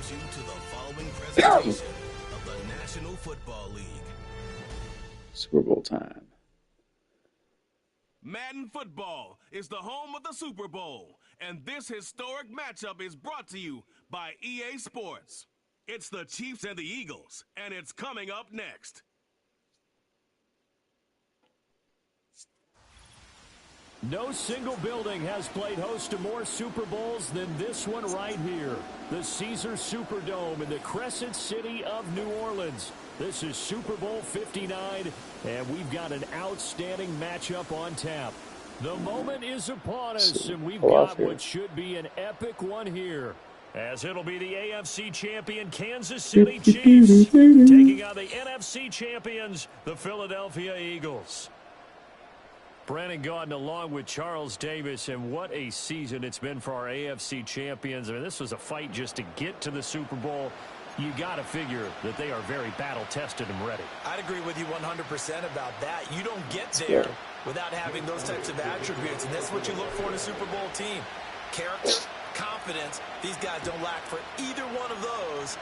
welcomes you to the following presentation of the National Football League. Super Bowl time. Madden Football is the home of the Super Bowl, and this historic matchup is brought to you by EA Sports. It's the Chiefs and the Eagles, and it's coming up next. No single building has played host to more Super Bowls than this one right here. The Caesars Superdome in the Crescent City of New Orleans. This is Super Bowl 59, and we've got an outstanding matchup on tap. The moment is upon us, and we've got what should be an epic one here. As it'll be the AFC champion Kansas City Chiefs taking on the NFC champions, the Philadelphia Eagles. Brandon Gaudin along with Charles Davis, and what a season it's been for our AFC champions. I mean, this was a fight just to get to the Super Bowl. You got to figure that they are very battle-tested and ready. I'd agree with you 100% about that. You don't get there without having those types of attributes, and that's what you look for in a Super Bowl team. Character, confidence. These guys don't lack for either one of those.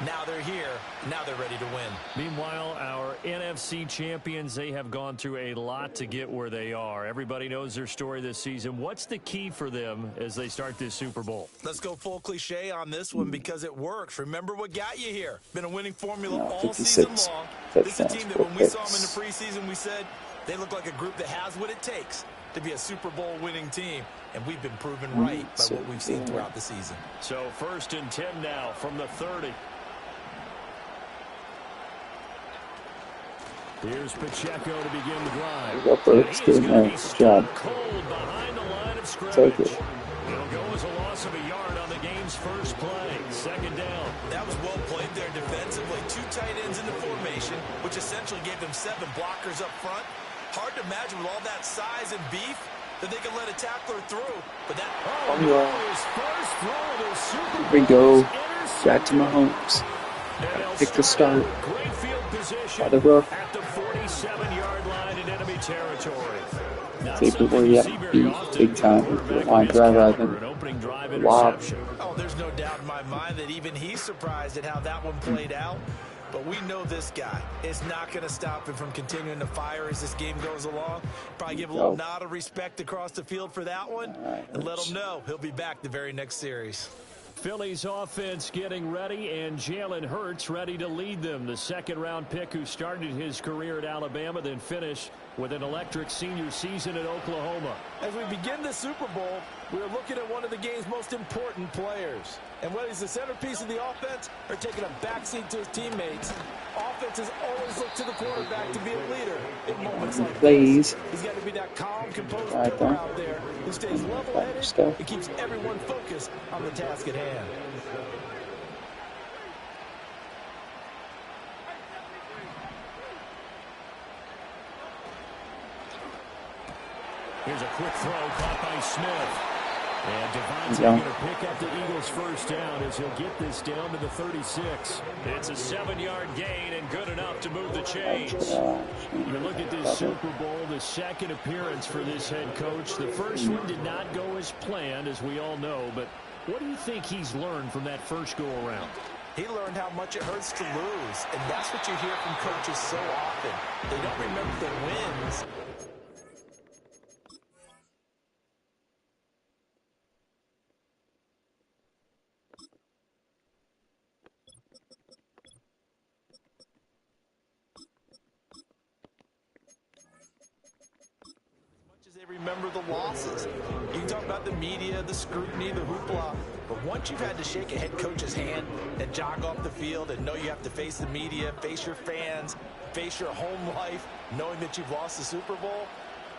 Now they're here. Now they're ready to win. Meanwhile, our NFC champions, they have gone through a lot to get where they are. Everybody knows their story this season. What's the key for them as they start this Super Bowl? Let's go full cliche on this one because it works. Remember what got you here. Been a winning formula all season long. This is a team that when we saw them in the preseason, we said they look like a group that has what it takes to be a Super Bowl winning team. And we've been proven right by what we've seen throughout the season. So 1st and 10 now from the 30. Here's Pacheco to begin the drive. Good job. Cold behind the line of scrimmage. Take it. It'll go as a loss of a yard on the game's first play. 2nd down. That was well played there defensively. 2 tight ends in the formation, which essentially gave them 7 blockers up front. Hard to imagine with all that size and beef that they can let a tackler through. But that his first throw of the Super Bowl. Here we go. Back to Mahomes. Pick the start. Great field position by the roof. at the 47-yard line in enemy territory. Safety where you have to be big time. Line drive rather than lob. Oh, there's no doubt in my mind that even he's surprised at how that one played out. But we know this guy is not going to stop him from continuing to fire as this game goes along. Probably give a little nod of respect across the field for that one. And let him know he'll be back the very next series. Philly's offense getting ready, and Jalen Hurts ready to lead them. The 2nd-round pick who started his career at Alabama, then finished with an electric senior season at Oklahoma. As we begin the Super Bowl, we're looking at one of the game's most important players. And whether he's the centerpiece of the offense or taking a backseat to his teammates, offenses always look to the quarterback to be a leader in moments like this. He's got to be that calm, composed pillar out there who stays level-headed and keeps everyone focused on the task at hand. Here's a quick throw caught by Smith. And Devontae going to pick up the Eagles' first down as he'll get this down to the 36. It's a 7-yard gain and good enough to move the chains. You look at this Super Bowl, the 2nd appearance for this head coach. The first one did not go as planned, as we all know. But what do you think he's learned from that first go-around? He learned how much it hurts to lose. And that's what you hear from coaches so often. They don't remember the wins. Remember the losses. You can talk about the media, the scrutiny, the hoopla, but once you've had to shake a head coach's hand and jog off the field and know you have to face the media, face your fans, face your home life, knowing that you've lost the Super Bowl,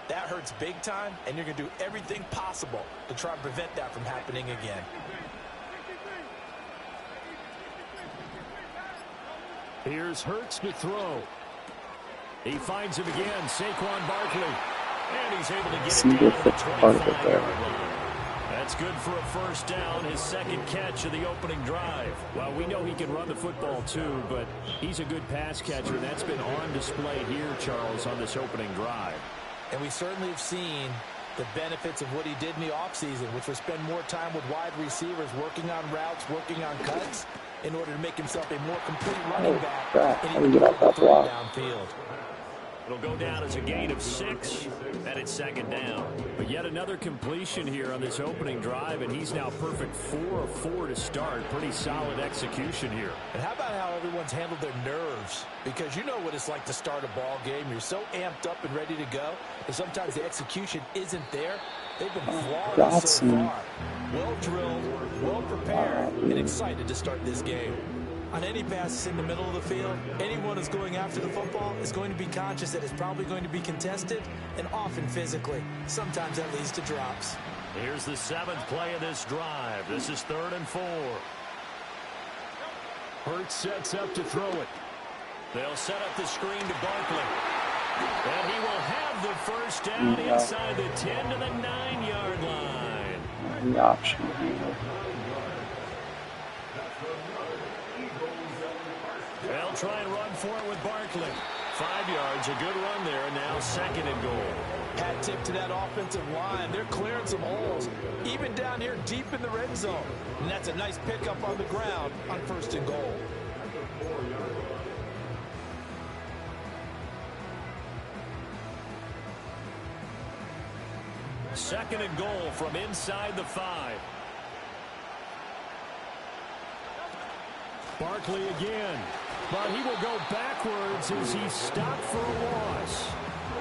that hurts big time, and you're going to do everything possible to try and prevent that from happening again. Here's Hurts to throw. He finds him again, Saquon Barkley. And he's able to get it down to the 25-yard line. That's good for a first down, his 2nd catch of the opening drive. Well, we know he can run the football too, but he's a good pass catcher, and that's been on display here, Charles, on this opening drive. And we certainly have seen the benefits of what he did in the offseason, which was spend more time with wide receivers, working on routes, working on cuts, in order to make himself a more complete running back. How do you get off that block? Downfield. It'll go down as a gain of 6, and it's second down. But yet another completion here on this opening drive, and he's now perfect 4 of 4 to start. Pretty solid execution here. And how about how everyone's handled their nerves? Because you know what it's like to start a ball game. You're so amped up and ready to go, and sometimes the execution isn't there. They've been flawless so far. Well drilled, well prepared, and excited to start this game. On any passes in the middle of the field, anyone who's going after the football is going to be conscious that it's probably going to be contested, and often physically. Sometimes that leads to drops. Here's the 7th play of this drive. This is 3rd and 4. Hurts sets up to throw it. They'll set up the screen to Barkley. And he will have the first down inside the 10 to the 9-yard line. The option. They'll try and run for it with Barkley. 5 yards, a good run there, and now 2nd and goal. Hat tip to that offensive line. They're clearing some holes, even down here deep in the red zone. And that's a nice pickup on the ground on 1st and goal. Second and goal from inside the 5. Barkley again. But he will go backwards as he's stopped for a loss.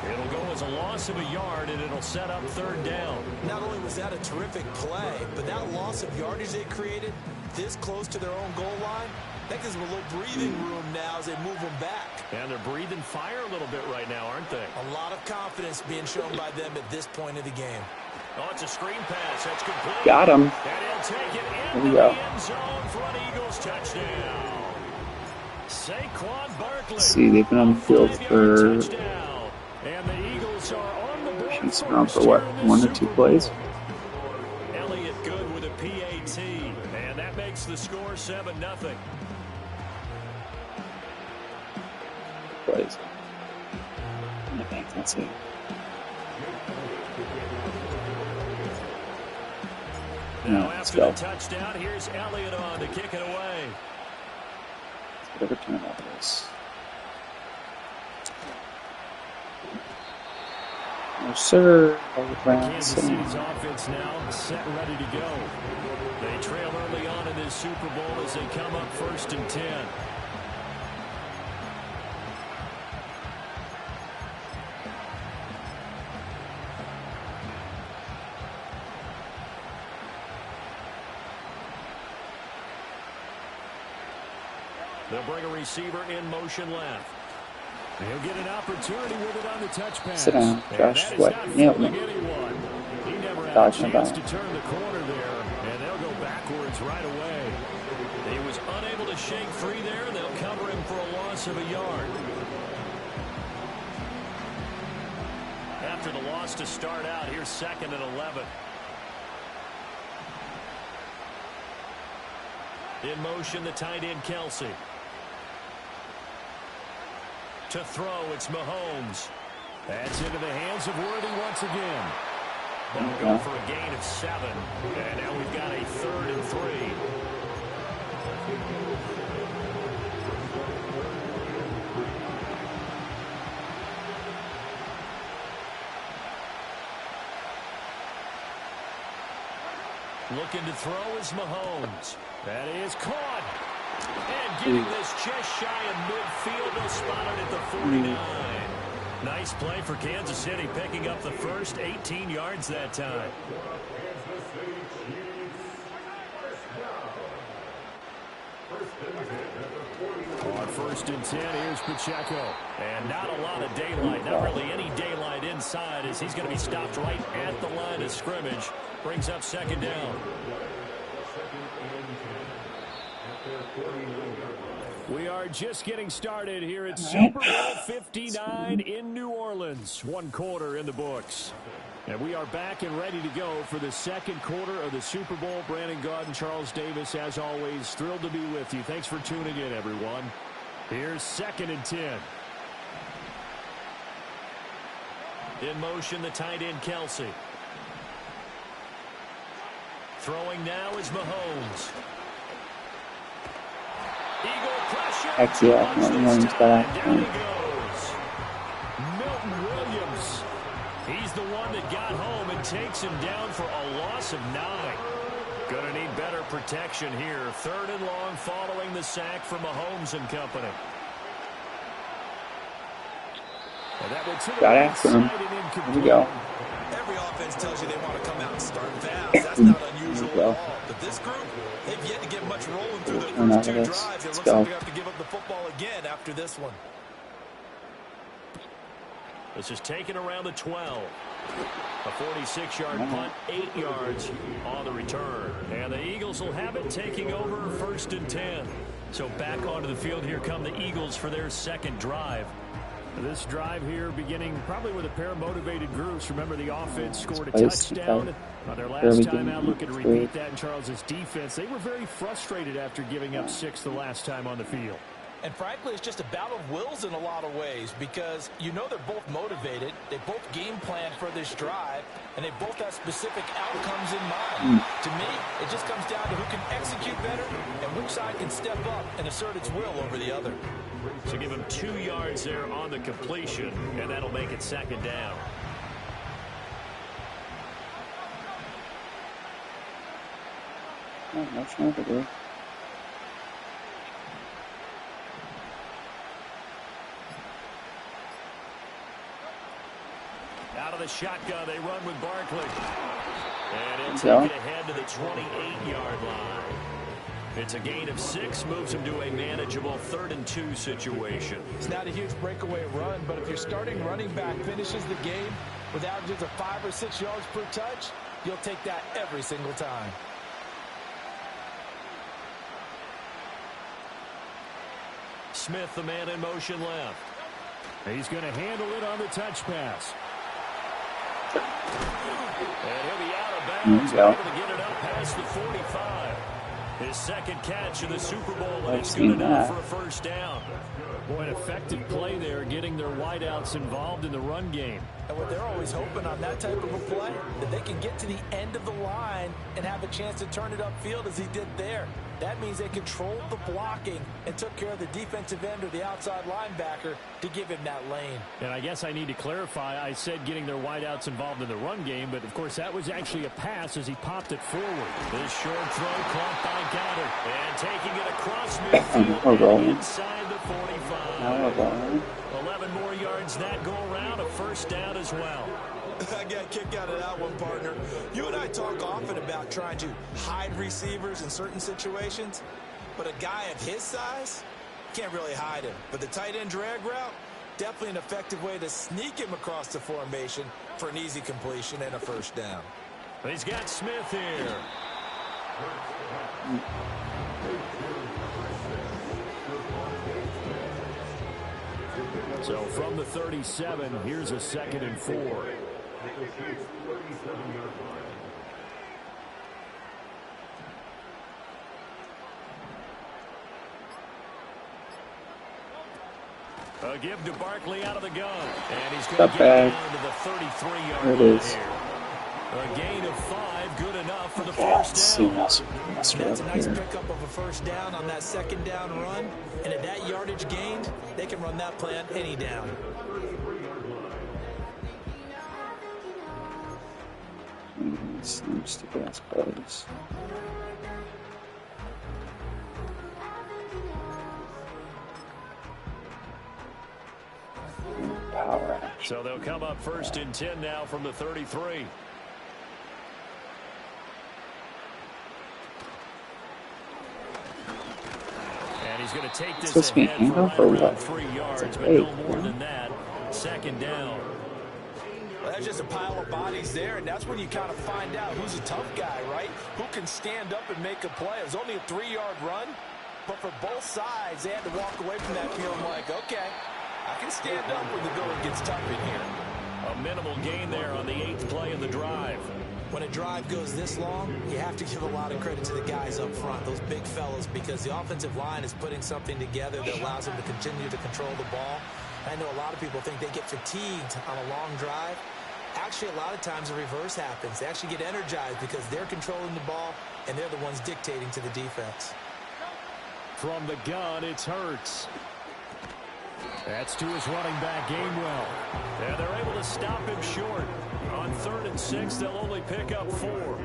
It'll go as a loss of a yard, and it'll set up 3rd down. Not only was that a terrific play, but that loss of yardage they created this close to their own goal line, that gives them a little breathing room now as they move them back. And they're breathing fire a little bit right now, aren't they? A lot of confidence being shown by them at this point of the game. Oh, it's a screen pass. That's complete. Got him. And he'll take it into the end zone for an Eagles touchdown. Saquon Barkley. See, they've been on the field for and the Eagles are on the board. She's around for what, 1 or 2 plays? Elliott good with a PAT, and that makes the score 7-0. Plays. I think that's it. Now let's after go. the touchdown, here's Elliott on to kick it away. Whatever turnout it is. No, sir. Kansas City's offense now set, ready to go. They trail early on in this Super Bowl as they come up 1st and 10. They'll bring a receiver in motion left. He'll get an opportunity with it on the touch pass. Sit down, Josh Sweat. Nailed him. He never had a Dodging chance about. to turn the corner there, and they'll go backwards right away. He was unable to shake free there, and they'll cover him for a loss of a yard. After the loss to start out, here's 2nd and 11. In motion, the tight end, Kelsey. To throw, it's Mahomes. That's into the hands of Worthy once again. They'll go for a gain of 7. And now we've got a 3rd and 3. Looking to throw is Mahomes. That is caught. And getting this just shy of midfield. They'll spot it at the 49. Nice play for Kansas City, picking up the first 18 yards that time. On 1st and 10, here's Pacheco. And not a lot of daylight, not really any daylight inside, as he's going to be stopped right at the line of scrimmage. Brings up 2nd down. We are just getting started here at Super Bowl 59 in New Orleans. 1 quarter in the books. And we are back and ready to go for the 2nd quarter of the Super Bowl. Brandon Gaud and Charles Davis, as always, thrilled to be with you. Thanks for tuning in, everyone. Here's 2nd and 10. In motion, the tight end, Kelsey. Throwing now is Mahomes. Eagle pressure. Heck yeah, Milton Williams got Down after him. he goes. Milton Williams. He's the one that got home and takes him down for a loss of 9. Gonna need better protection here. 3rd and long following the sack from Mahomes and company. And that went to the Got right after him. side and Here incomplete. we go. Every offense tells you they want to come out and start fast. That's not unusual Here we go. at all. But this group, they've yet to get much rolling through their Turn first out 2 of this. drives. It Let's looks go. like they have to give up the football again after this one. This is taken around the 12. A 46-yard punt, 8 yards on the return. And the Eagles will have it, taking over 1st and 10. So back onto the field, here come the Eagles for their 2nd drive. This drive here beginning probably with a pair of motivated groups. Remember, the offense scored a touchdown on their last time out. Looking to repeat that in Charles's defense. They were very frustrated after giving up 6 the last time on the field. And frankly, it's just a battle of wills in a lot of ways because you know they're both motivated. They both game plan for this drive, and they both have specific outcomes in mind. To me, it just comes down to who can execute better and which side can step up and assert its will over the other. So give him 2 yards there on the completion, and that'll make it 2nd down. Not much more to do. Out of the shotgun, they run with Barkley. And he'll Go. take it ahead to the 28-yard line. It's a gain of 6, moves him to a manageable 3rd and 2 situation. It's not a huge breakaway run, but if your starting running back finishes the game with averages of 5 or 6 yards per touch, you'll take that every single time. Smith, the man in motion left. He's going to handle it on the touch pass. And he'll be out of bounds, able to get it up past the 45. His 2nd catch in the Super Bowl, and it's good enough for a 1st down. Boy, an effective play there, getting their wideouts involved in the run game. And what they're always hoping on that type of a play, that they can get to the end of the line and have a chance to turn it upfield as he did there. That means they controlled the blocking and took care of the defensive end or the outside linebacker to give him that lane. And I guess I need to clarify, I said getting their wideouts involved in the run game, but of course that was actually a pass as he popped it forward. This short throw caught by Goddard. And taking it across midfield and inside the 45. 11 more yards that go around, a 1st down as well. I got a kick out of that one, partner. You and I talk often about trying to hide receivers in certain situations, but a guy of his size can't really hide him. But the tight end drag route, definitely an effective way to sneak him across the formation for an easy completion and a 1st down. He's got Smith here. So from the 37, here's a 2nd and 4. A give to Barkley out of the gun. And he's going to get down to the 33-yard line here. A gain of 5, good enough for the 1st down. That's a nice pickup of a 1st down on that 2nd down run. And at that yardage gained, they can run that play on any down. Some stupid ass plays. Power action. So they'll come up 1st and 10 now from the 33. And he's going to take this ahead for right around 3 yards, but no more than that. 2nd down. Well, that's just a pile of bodies there, and that's when you kind of find out who's a tough guy, right? Who can stand up and make a play. It was only a 3-yard run, but for both sides, they had to walk away from that feeling like, okay, I can stand up when the going gets tough in here. A minimal gain there on the 8th play of the drive. When a drive goes this long, you have to give a lot of credit to the guys up front, those big fellas, because the offensive line is putting something together that allows them to continue to control the ball. I know a lot of people think they get fatigued on a long drive. Actually, a lot of times the reverse happens. They actually get energized because they're controlling the ball, and they're the ones dictating to the defense. From the gun, it's Hurts. That's to his running back, Gainwell. And they're able to stop him short. On 3rd and 6, they'll only pick up 4.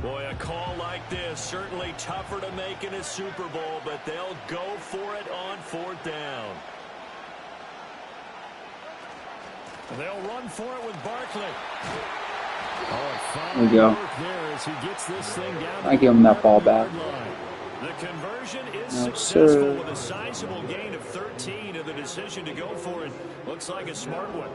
Boy, a call like this, certainly tougher to make in a Super Bowl, but they'll go for it on 4th down. They'll run for it with Barkley. There we go. There as he gets this thing down. I give him that ball back. The conversion is No, successful sir. with a sizable gain of 13, and the decision to go for it looks like a smart one.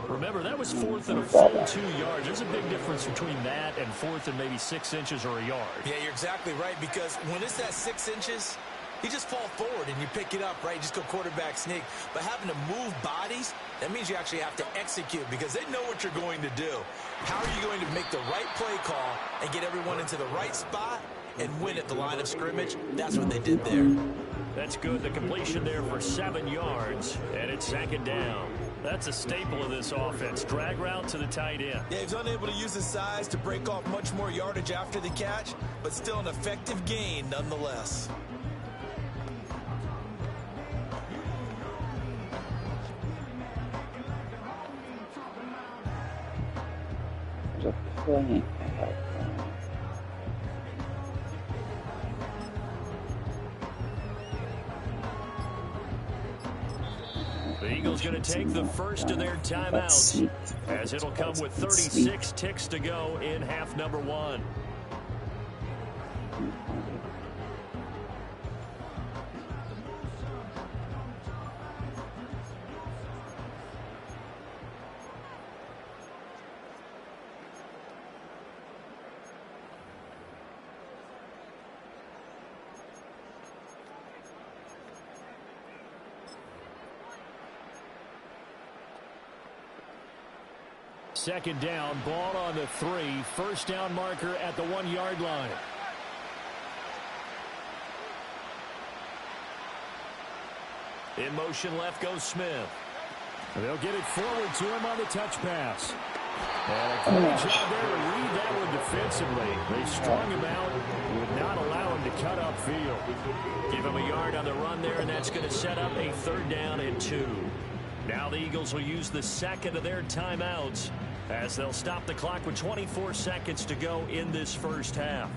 Remember, that was 4th and a full 2 yards. There's a big difference between that and 4th and maybe 6 inches or a yard. Yeah, you're exactly right, because when it's at 6 inches, you just fall forward and you pick it up, right? You just go quarterback sneak. But having to move bodies, that means you actually have to execute because they know what you're going to do. How are you going to make the right play call and get everyone into the right spot and win at the line of scrimmage? That's what they did there. That's good. The completion there for 7 yards, and it's 2nd down. That's a staple of this offense. Drag route to the tight end. Yeah, he's unable to use his size to break off much more yardage after the catch, but still an effective gain nonetheless. There's a plane. The Eagles going to take the first of their timeouts as it'll come with 36 ticks to go in half number 1. Second down, ball on the 3. First down marker at the 1-yard line. In motion left goes Smith. They'll get it forward to him on the touch pass. And a great job there to read that one defensively. They strung him out, would not allow him to cut upfield. Give him a yard on the run there, and that's going to set up a 3rd down and 2. Now the Eagles will use the second of their timeouts as they'll stop the clock with 24 seconds to go in this first half.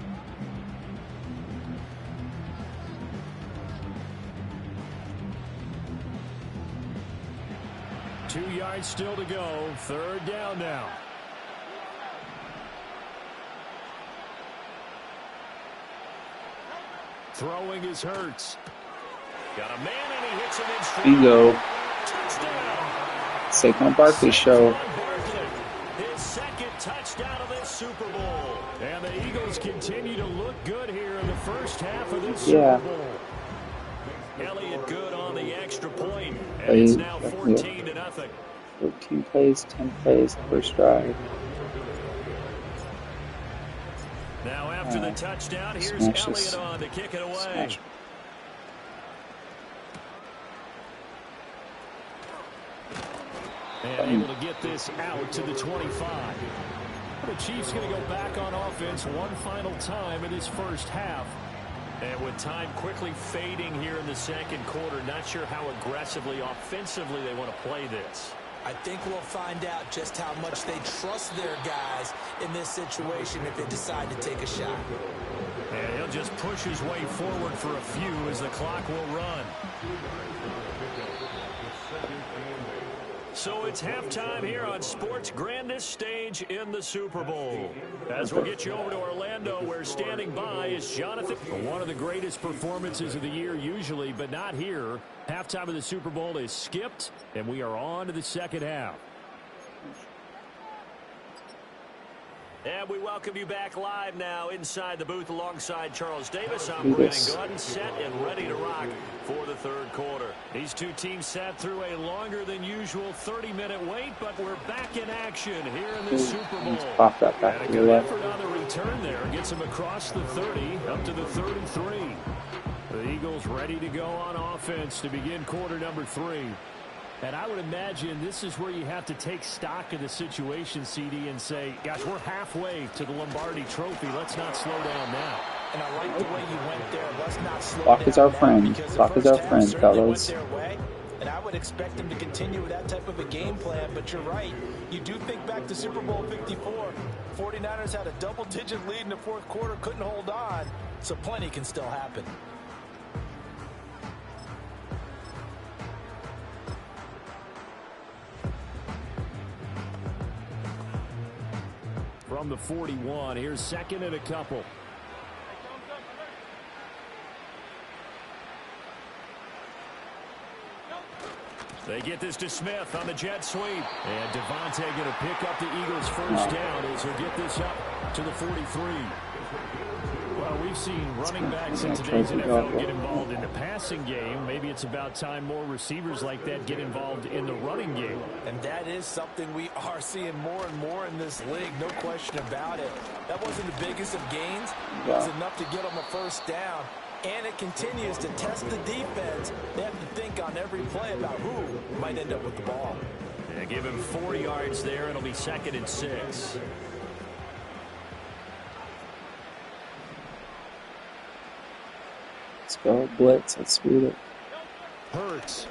Two yards still to go. 3rd down now. Throwing is Hurts. Got a man and he hits him in stride. There you go. Touchdown. Saquon Barkley show. His 2nd touchdown of this Super Bowl. And the Eagles continue to look good here in the first half of this Super Bowl. Elliott good on the extra point. And it's now 14-0. 14 plays, 10 plays, first drive. Now after the touchdown, here's Elliott on to kick it away. Smash. And able to get this out to the 25. The Chiefs going to go back on offense one final time in this first half. And with time quickly fading here in the second quarter, not sure how aggressively, offensively they want to play this. I think we'll find out just how much they trust their guys in this situation if they decide to take a shot. And he'll just push his way forward for a few as the clock will run. So it's halftime here on sports' grandest stage in the Super Bowl. As we'll get you over to Orlando, where standing by is Jonathan. One of the greatest performances of the year usually, but not here. Halftime of the Super Bowl is skipped, and we are on to the second half. And we welcome you back live now inside the booth alongside Charles Davis. I'm Brandon Gordon, set and ready to rock for the third quarter. These two teams sat through a longer than usual 30-minute wait, but we're back in action here in the Super Bowl. Pop that back and a good effort on the return there. Gets them across the 30, up to the 33. The Eagles ready to go on offense to begin quarter number 3. And I would imagine this is where you have to take stock of the situation, CD, and say, gosh, we're halfway to the Lombardi Trophy. Let's not slow down now. And I like the way you went there. Let's not slow Clock down is our now, friend. because Clock is our friend, fellas. And I would expect them to continue with that type of a game plan. But you're right. You do think back to Super Bowl 54. 49ers had a double-digit lead in the fourth quarter, couldn't hold on. So plenty can still happen. From the 41, here's second and a couple. They get this to Smith on the jet sweep. And Devontae going to pick up the Eagles' first down as they get this up to the 43. Well, we've seen running backs in today's NFL get involved in the passing game. Maybe it's about time more receivers like that get involved in the running game. And that is something we are seeing more and more in this league, no question about it. That wasn't the biggest of gains. It was enough to get them a first down. And it continues to test the defense. They have to think on every play about who might end up with the ball. Yeah, give him 4 yards there. It'll be 2nd and 6. Let's go blitz. Let's speed it. Hurts.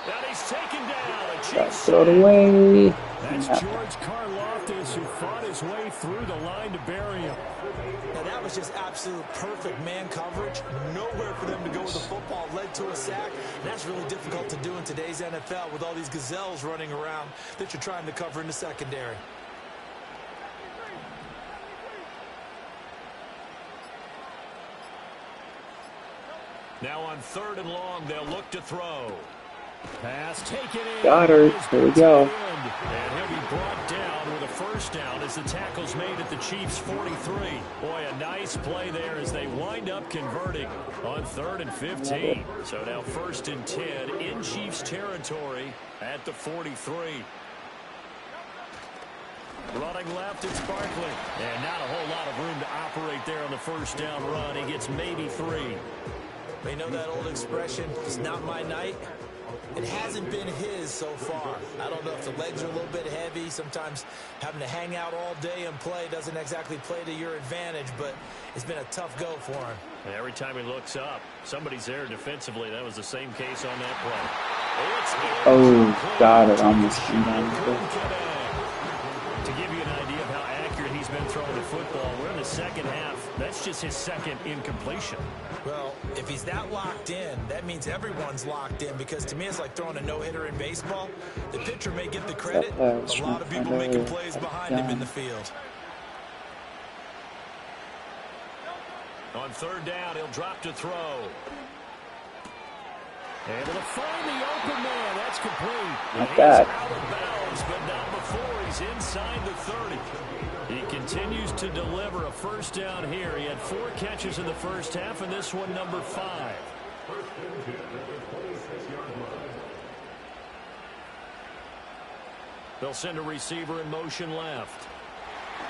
And he's taken down. Let's throw it away. That's George Karlaftis who fought his way through the line to bury him. Now that was just absolute perfect man coverage. Nowhere for them to go with the football. Led to a sack. That's really difficult to do in today's NFL with all these gazelles running around that you're trying to cover in the secondary. Now on 3rd and long, they'll look to throw. Pass taken in. Got her. There we go. And he'll be brought down with a first down as the tackle's made at the Chiefs' 43. Boy, a nice play there as they wind up converting on 3rd and 15. So now 1st and 10 in Chiefs territory at the 43. Running left, it's Barkley. And not a whole lot of room to operate there on the first down run. He gets maybe 3. You know that old expression, it's not my night? It hasn't been his so far. I don't know if the legs are a little bit heavy. Sometimes having to hang out all day and play doesn't exactly play to your advantage, but it's been a tough go for him. And every time he looks up, somebody's there defensively. That was the same case on that play. Oh, got it. Almost came down. To give you an idea of how accurate he's been throwing the football, we're in the second half. That's just his 2nd incompletion. Well, if he's that locked in, that means everyone's locked in, because to me it's like throwing a no-hitter in baseball. The pitcher may get the credit, but a lot of people making plays behind him in the field. On 3rd down, he'll drop to throw. Able to find the open man. That's complete. Not bad. He's out of bounds, but not before he's inside the 30. He continues to deliver a first down here. He had 4 catches in the first half, and this one number 5. They'll send a receiver in motion left.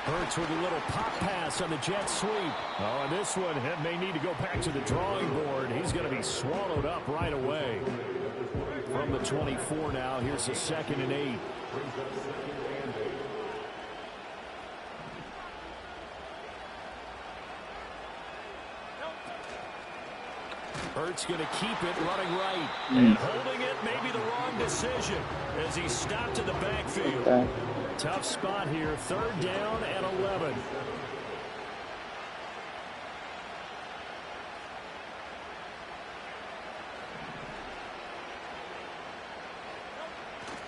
Hurts with a little pop pass on the jet sweep. Oh, and this one may need to go back to the drawing board. He's going to be swallowed up right away. From the 24 now, here's a 2nd and 8. Hurts going to keep it running right. And holding it may be the wrong decision as he stopped in the backfield. Okay. Tough spot here. 3rd down and 11.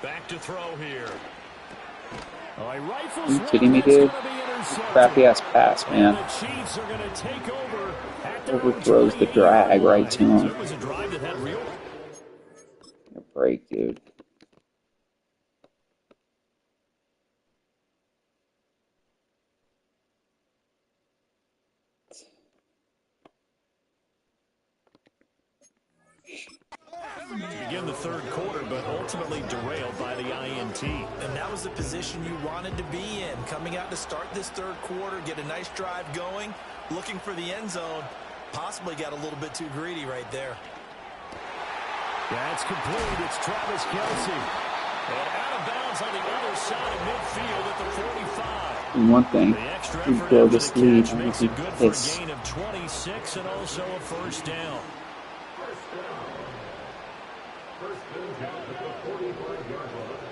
Back to throw here. Oh, he rifles. Are you kidding me, dude? Crappy ass pass, man. The Chiefs are going to take over. Overthrows the drag right to him. It was a drive that had real Break, dude. To begin the third quarter, but ultimately derailed by the INT. And that was the position you wanted to be in. Coming out to start this third quarter, get a nice drive going, looking for the end zone. Possibly got a little bit too greedy right there. That's complete. It's Travis Kelce. And out of bounds on the other side of midfield at the 45. And one thing, you blow this lead, and makes you it good piss. for a gain of 26 and also a first down.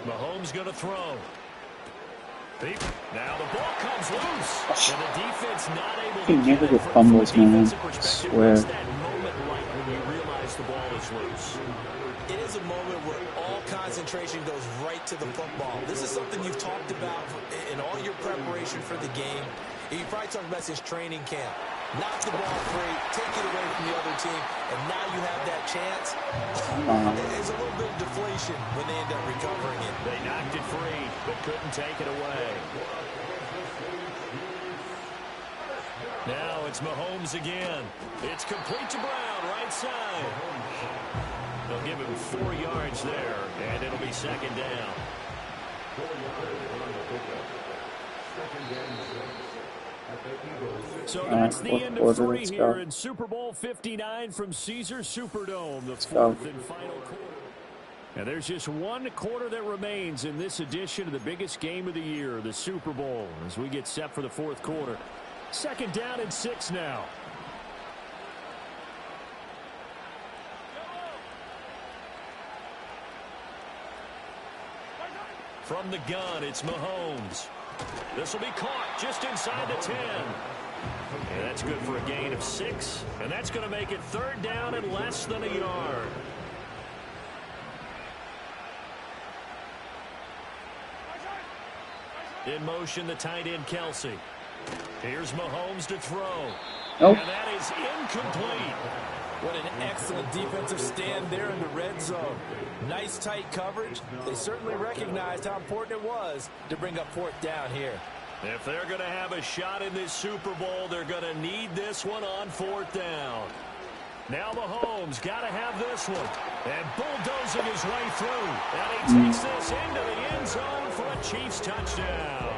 Mahomes going to throw. Now the ball comes loose. And the defense not able to never get it get fumbles, from a man. defensive perspective. Swear. What's that moment like when you realize the ball is loose? It is a moment where all concentration goes right to the football. This is something you've talked about in all your preparation for the game. You probably talked about since training camp. Knock the ball free, take it away from the other team, and now you have that chance. There's a little bit of deflation when they end up recovering it. They knocked it free, but couldn't take it away. Now it's Mahomes again. It's complete to Brown, right side. They'll give him 4 yards there, and it'll be second down. So that's the end of 3 here in Super Bowl 59 from Caesars Superdome, the fourth and final quarter. And there's just one quarter that remains in this edition of the biggest game of the year, the Super Bowl, as we get set for the fourth quarter. Second down and 6 now. From the gun, it's Mahomes. This will be caught just inside the 10. And that's good for a gain of 6. And that's going to make it third down and less than a yard. In motion, the tight end, Kelce. Here's Mahomes to throw. Nope. And that is incomplete. What an excellent defensive stand there in the red zone. Nice tight coverage. They certainly recognized how important it was to bring up fourth down here. If they're going to have a shot in this Super Bowl, they're going to need this one on fourth down. Now Mahomes got to have this one. And bulldozing his way through. And he takes this into the end zone for a Chiefs touchdown.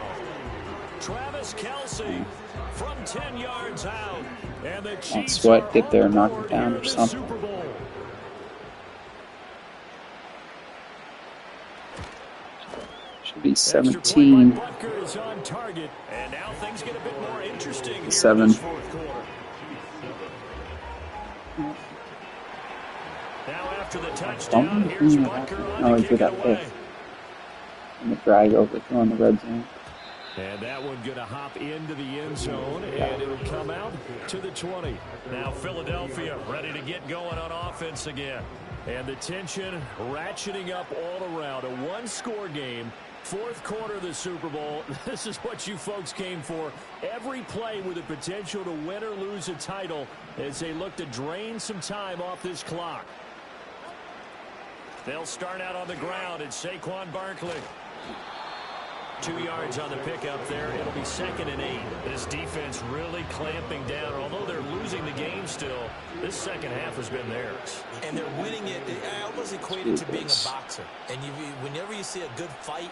Travis Kelce from 10 yards out. And the Chiefs Sweat, get there and knock it down or something. Super Bowl. Should be 17. Is on target, and now things get a bit more interesting here 7. in this fourth quarter. Now after the touchdown, here's Butker on to kick it away. And the drag over on the red zone. And that one going to hop into the end zone, and it'll come out to the 20. Now Philadelphia ready to get going on offense again. And the tension ratcheting up all around. A one-score game. Fourth quarter of the Super Bowl. This is what you folks came for. Every play with the potential to win or lose a title as they look to drain some time off this clock. They'll start out on the ground. It's Saquon Barkley. 2 yards on the pickup there. It'll be 2nd and 8. This defense really clamping down. Although they're losing the game still, this second half has been theirs. And they're winning it. I almost equate it to being a boxer. And whenever you see a good fight,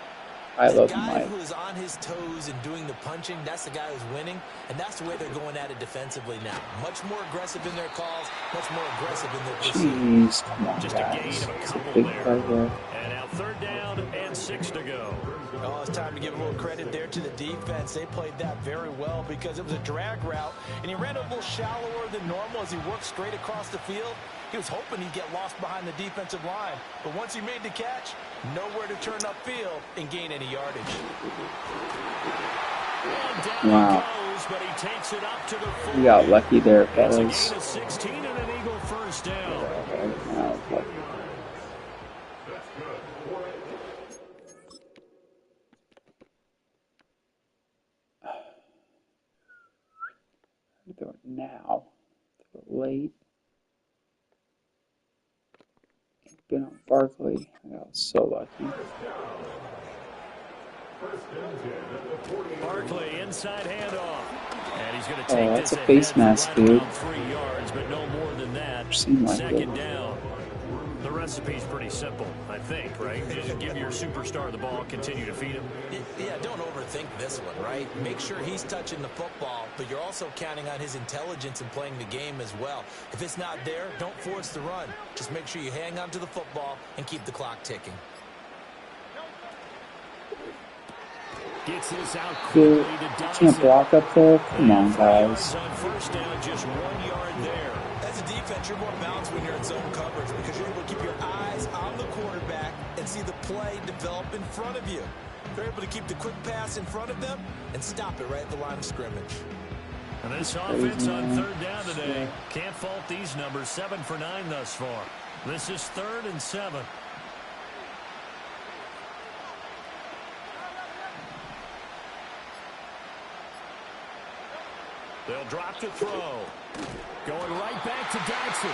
the guy who is on his toes and doing the punching, that's the guy who's winning. And that's the way they're going at it defensively now. Much more aggressive in their calls, much more aggressive in their pursuit. Jeez, come on, Just guys. a gain of a couple Big there. play there. And now third down and 6 to go. Oh, it's time to give a little credit there to the defense. They played that very well because it was a drag route, and he ran a little shallower than normal as he worked straight across the field. He was hoping he'd get lost behind the defensive line, but once he made the catch, nowhere to turn upfield and gain any yardage. And down Wow. he goes, but he takes it up to the 40. We got lucky there, That's a fellas. gain of 16 and an Eagle first down. Throw it now. Throw it late. Been on Barkley. I got so lucky. Barkley inside handoff. And he's going to take that's this a face ahead mask, right dude. around 3 yards, but no more than that. Seemed like Second it. down. The recipe's pretty simple, I think, right? You just give your superstar the ball, continue to feed him. Yeah, don't overthink this one, right? Make sure he's touching the football, but you're also counting on his intelligence in playing the game as well. If it's not there, don't force the run. Just make sure you hang on to the football and keep the clock ticking. Gets this out Dude, quickly to you can't block up there? Come on, guys. On first down, just 1 yard there. As a defense, you're more balanced when you're in zone coverage because you're able to keep your eyes on the quarterback and see the play develop in front of you. They're able to keep the quick pass in front of them and stop it right at the line of scrimmage. And this offense on third down today, can't fault these numbers. 7 for 9 thus far. This is 3rd and 7. They'll drop to throw. Going right back to Dodson.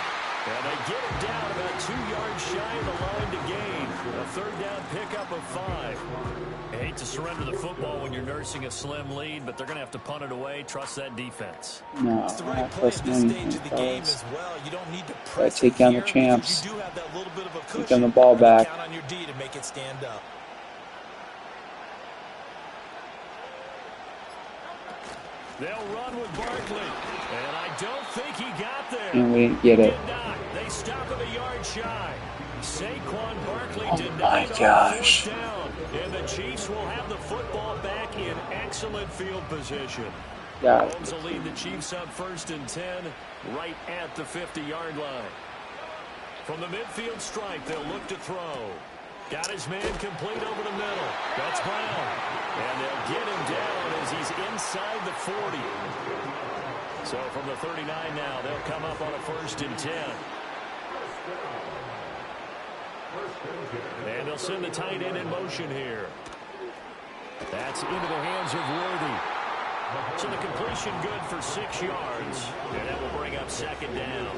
And they get it down about 2 yards shy of the line to gain. A third down pickup of 5. I hate to surrender the football when you're nursing a slim lead, but they're going to have to punt it away. Trust that defense. No, It's the I'm right not play at trusting this anything, stage of the game fellas. as well. You don't need to Gotta press take down the here champs. because you do have that little bit of a cushion. Take down the ball back. Count on your D to make it stand up. They'll run with Barkley. And I don't think he got there. And we didn't get it. Did not. They stop him a yard shy. Saquon Barkley Oh denied my on gosh. fourth down. And the Chiefs will have the football back in excellent field position. Got Mahomes will lead the Chiefs up 1st and 10 right at the 50-yard line. From the midfield stripe, they'll look to throw. Got his man complete over the middle. That's Brown. And they'll get him down as he's inside the 40. So from the 39 now, they'll come up on a 1st and 10. And they'll send the tight end in motion here. That's into the hands of Worthy. So the completion good for 6 yards. And that will bring up 2nd down.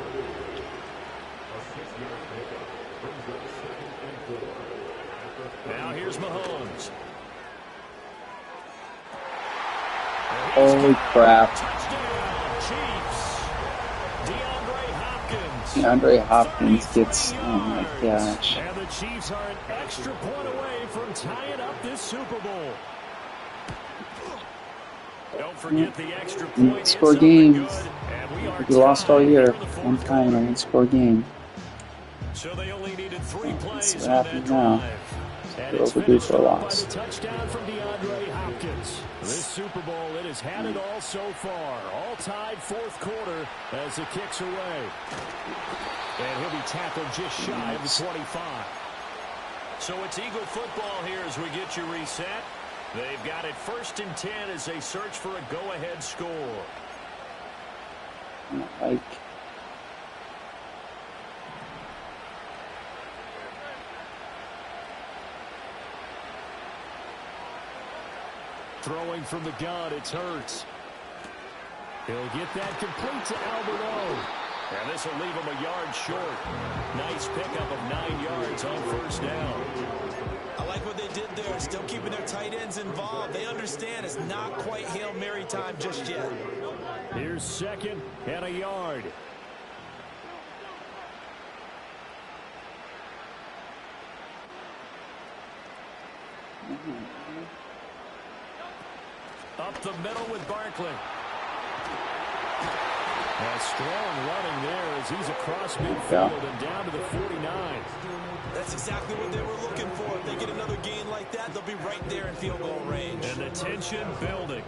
Now here's Mahomes. Holy crap. Touchdown, Chiefs. DeAndre Hopkins gets, oh my gosh. And the Chiefs are an extra point away from tying up this Super Bowl. Don't forget the extra point. Score games. We lost all year. One time I didn't score a game. So they only needed 3 plays That's what on happens that now. drive. And We're it's overdue finished for a off loss. by the touchdown from DeAndre Hopkins. This Super Bowl, it has had it all so far. All tied 4th quarter as it kicks away. And he'll be tackled just shy of the 25. So it's Eagle football here as we get you reset. They've got it 1st and 10 as they search for a go-ahead score. Like, Throwing from the gun, it's Hurts. He'll get that complete to Albert O. And this will leave him a yard short. Nice pickup of 9 yards on 1st down. I like what they did there, still keeping their tight ends involved. They understand it's not quite Hail Mary time just yet. Here's 2nd and a yard. Up the middle with Barkley. A strong running there as he's across midfield and down to the 49. That's exactly what they were looking for. If they get another gain like that, they'll be right there in field goal range. And the tension building.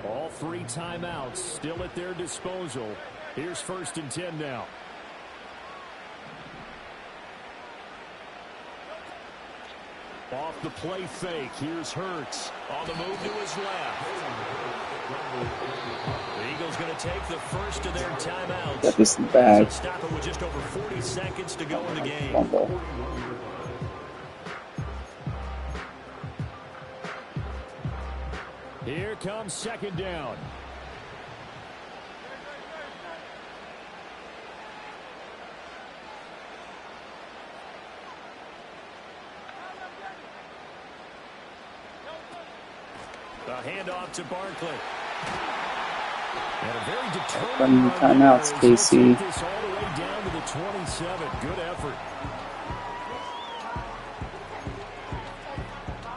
All 3 timeouts still at their disposal. Here's 1st and 10 now. Off the play fake. Here's Hurts. On the move to his left. The Eagles going to take the first of their timeouts. got this in the bag. So stop it with just over 40 seconds to go in the game. Fumble. Here comes 2nd down. A handoff to Barkley. And a very determined Running the timeouts, KC. This all the way down to the 27. Good effort.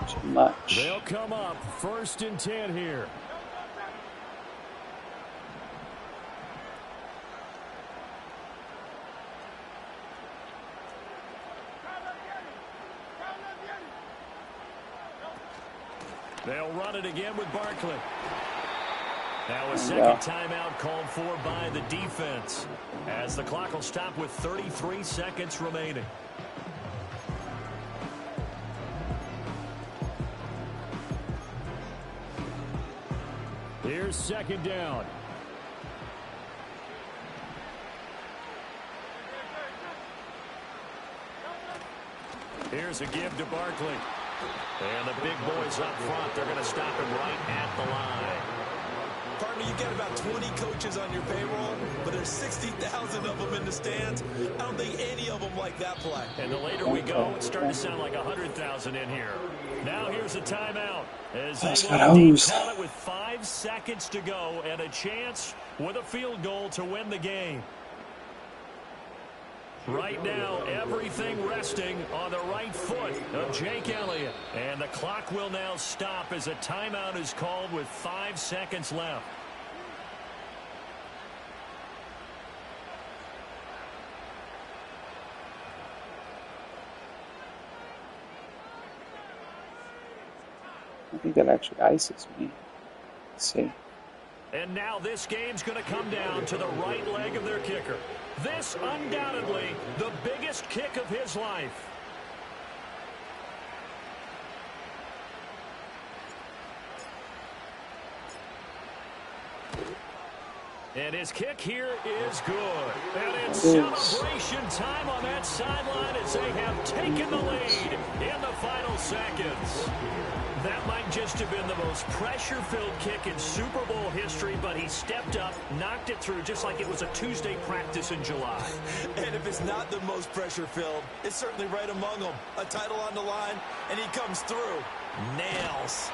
Too much. They'll come up 1st and 10 here. They'll run it again with Barkley. Now a second timeout called for by the defense, as the clock will stop with 33 seconds remaining. Here's 2nd down. Here's a give to Barkley. And the big boys up front, they're going to stop him right at the line. Partner, you get about 20 coaches on your payroll, but there's 60,000 of them in the stands. I don't think any of them like that play. And the later we go, it's starting to sound like 100,000 in here. Now here's a timeout, as they will indeed call it with 5 seconds to go and a chance with a field goal to win the game. Right now, everything resting on the right foot of Jake Elliott. And the clock will now stop as a timeout is called with 5 seconds left. I think that actually ices me. Let's see. And now this game's going to come down to the right leg of their kicker. This undoubtedly the biggest kick of his life. And his kick here is good. And it's celebration time on that sideline as they have taken the lead in the final seconds. That might just have been the most pressure-filled kick in Super Bowl history, but he stepped up, knocked it through just like it was a Tuesday practice in July. And if it's not the most pressure-filled, it's certainly right among them. A title on the line, and he comes through. Nails.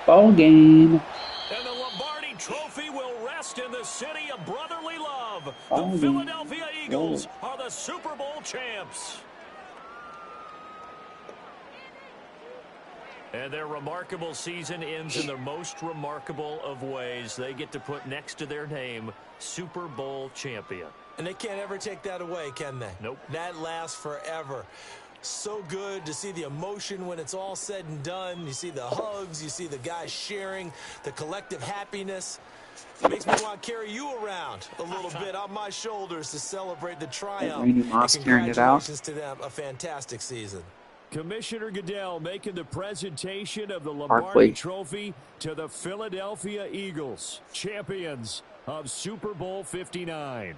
Ball game. And the Lombardi Trophy will rest in the city of brotherly love. The Philadelphia Eagles are the Super Bowl champs. And their remarkable season ends in the most remarkable of ways. They get to put next to their name, Super Bowl champion. And they can't ever take that away, can they? Nope. That lasts forever. So good to see the emotion when it's all said and done. You see the hugs, you see the guys sharing, the collective happiness. It makes me want to carry you around a little bit on my shoulders to celebrate the triumph. Randy Moss carrying it out. Congratulations to them. A fantastic season. Commissioner Goodell making the presentation of the Lombardi Trophy to the Philadelphia Eagles, champions of Super Bowl 59.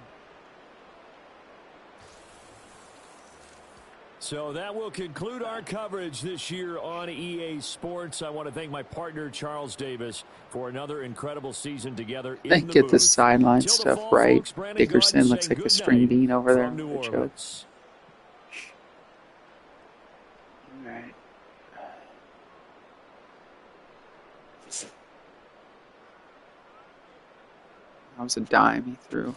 So that will conclude our coverage this year on EA Sports. I want to thank my partner, Charles Davis, for another incredible season together in the booth. Get the sideline stuff right. Dickerson looks like a string bean over there. New Orleans. All right. That was a dime he threw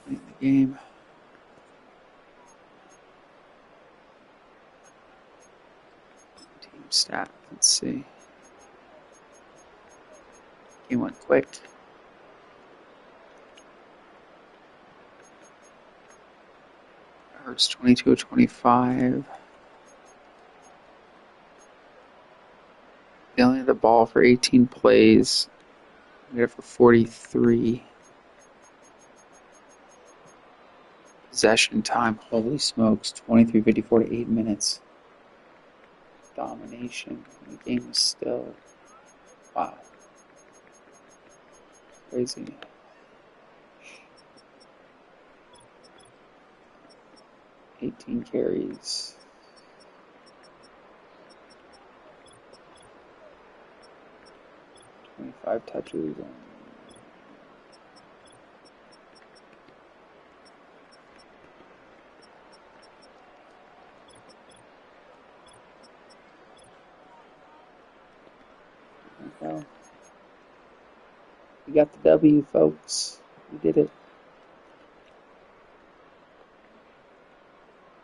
in the game. Team stat. Let's see. Game went quick. Hurts 22-25. They only had the ball for 18 plays. We got it for 43. Possession time, holy smokes, 23:54 to 8 minutes. Domination. The game was still, wow, crazy. $18 carries. $25 touches. There we go. got the W, folks. We did it.